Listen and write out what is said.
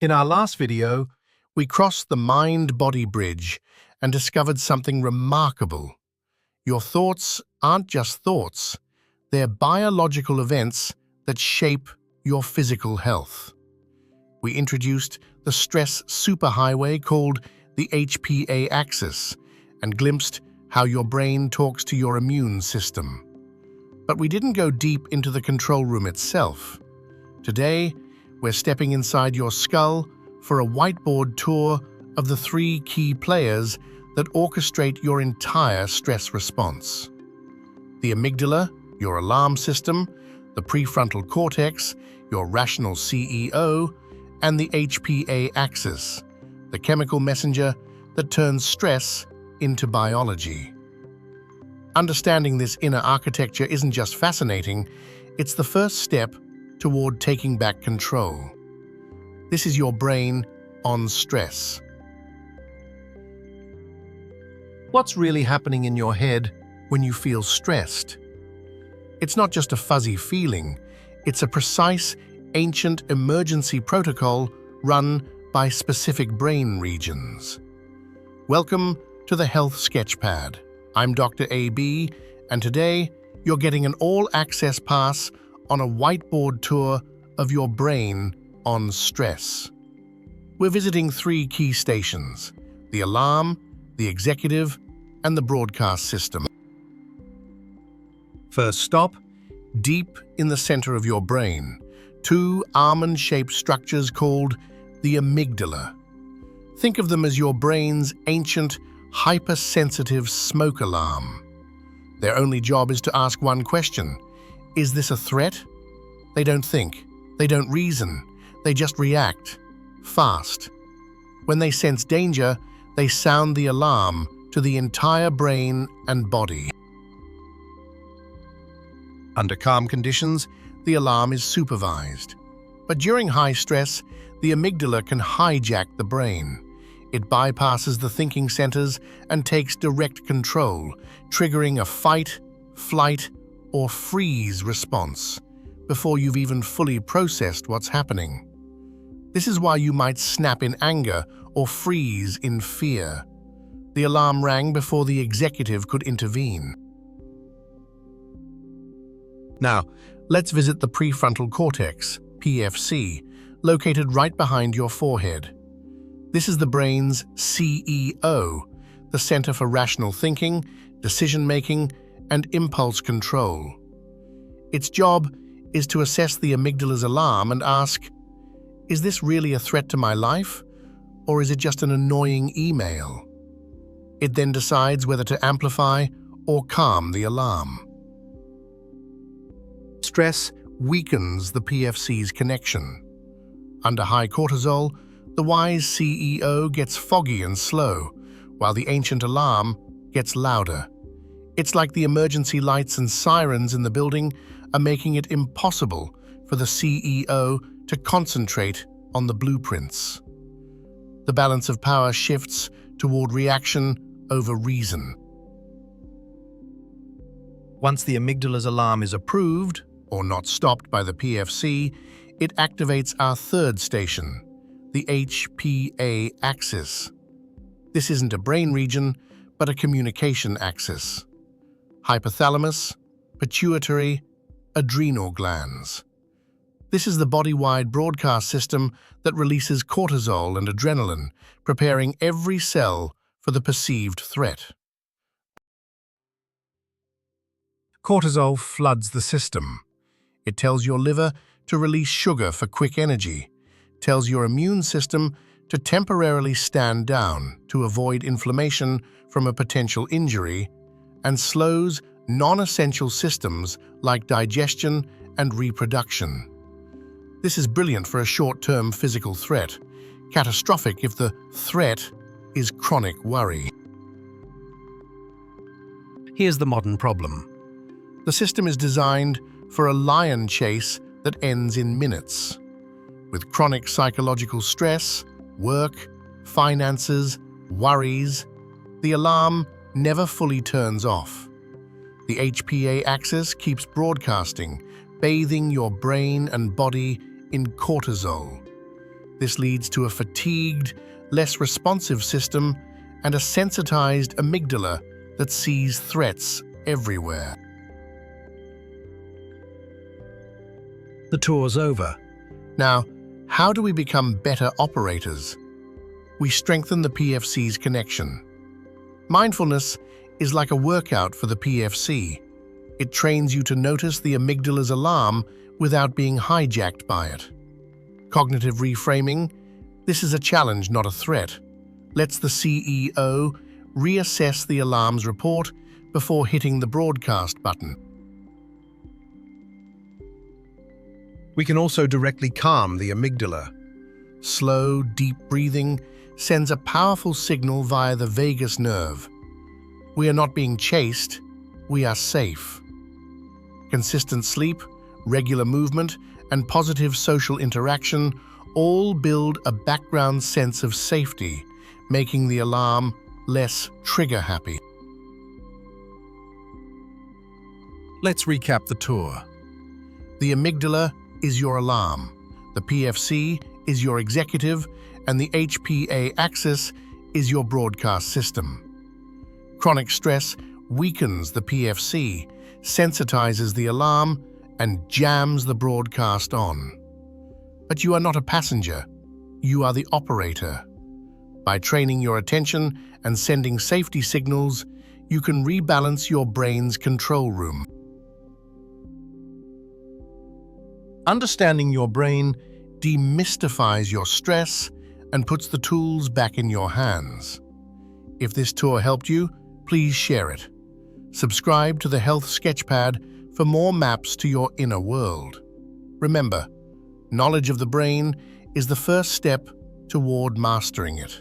In our last video, we crossed the mind-body bridge and discovered something remarkable. Your thoughts aren't just thoughts, they're biological events that shape your physical health. We introduced the stress superhighway called the HPA axis and glimpsed how your brain talks to your immune system. But we didn't go deep into the control room itself. Today, we're stepping inside your skull for a whiteboard tour of the 3 key players that orchestrate your entire stress response. The amygdala, your alarm system, the prefrontal cortex, your rational CEO, and the HPA axis, the chemical messenger that turns stress into biology. Understanding this inner architecture isn't just fascinating, it's the first step toward taking back control. This is your brain on stress. What's really happening in your head when you feel stressed? It's not just a fuzzy feeling, it's a precise, ancient emergency protocol run by specific brain regions. Welcome to the Health Sketchpad. I'm Dr. AB, and today you're getting an all-access pass on a whiteboard tour of your brain on stress. We're visiting 3 key stations: the alarm, the executive, and the broadcast system. First stop, deep in the center of your brain, 2 almond-shaped structures called the amygdala. Think of them as your brain's ancient, hypersensitive smoke alarm. Their only job is to ask one question: is this a threat? They don't think, they don't reason, they just react, fast. When they sense danger, they sound the alarm to the entire brain and body. Under calm conditions, the alarm is supervised. But during high stress, the amygdala can hijack the brain. It bypasses the thinking centers and takes direct control, triggering a fight, flight, or freeze response before you've even fully processed what's happening. This is why you might snap in anger or freeze in fear. The alarm rang before the executive could intervene. Now, let's visit the prefrontal cortex, PFC, located right behind your forehead. This is the brain's CEO, the center for rational thinking, decision-making, and impulse control. Its job is to assess the amygdala's alarm and ask, is this really a threat to my life, or is it just an annoying email? It then decides whether to amplify or calm the alarm. Stress weakens the PFC's connection. Under high cortisol, the wise CEO gets foggy and slow, while the ancient alarm gets louder. It's like the emergency lights and sirens in the building are making it impossible for the CEO to concentrate on the blueprints. The balance of power shifts toward reaction over reason. Once the amygdala's alarm is approved, or not stopped by the PFC, it activates our 3rd station, the HPA axis. This isn't a brain region, but a communication axis. Hypothalamus, pituitary, adrenal glands. This is the body-wide broadcast system that releases cortisol and adrenaline, preparing every cell for the perceived threat. Cortisol floods the system. It tells your liver to release sugar for quick energy, tells your immune system to temporarily stand down to avoid inflammation from a potential injury, and slows non-essential systems like digestion and reproduction. This is brilliant for a short-term physical threat, catastrophic if the threat is chronic worry. Here's the modern problem. The system is designed for a lion chase that ends in minutes. With chronic psychological stress, work, finances, worries, the alarm never fully turns off. The HPA axis keeps broadcasting, bathing your brain and body in cortisol. This leads to a fatigued, less responsive system and a sensitized amygdala that sees threats everywhere. The tour's over. Now, how do we become better operators? We strengthen the PFC's connection. Mindfulness is like a workout for the PFC. It trains you to notice the amygdala's alarm without being hijacked by it. Cognitive reframing, this is a challenge, not a threat, lets the CEO reassess the alarm's report before hitting the broadcast button. We can also directly calm the amygdala. Slow, deep breathing sends a powerful signal via the vagus nerve. We are not being chased, we are safe. Consistent sleep, regular movement, and positive social interaction all build a background sense of safety, making the alarm less trigger-happy. Let's recap the tour. The amygdala is your alarm, the PFC is your executive, and the HPA axis is your broadcast system. Chronic stress weakens the PFC, sensitizes the alarm, and jams the broadcast on. But you are not a passenger, you are the operator. By training your attention and sending safety signals, you can rebalance your brain's control room. Understanding your brain demystifies your stress and puts the tools back in your hands. If this tour helped you, please share it. Subscribe to the Health Sketchpad for more maps to your inner world. Remember, knowledge of the brain is the first step toward mastering it.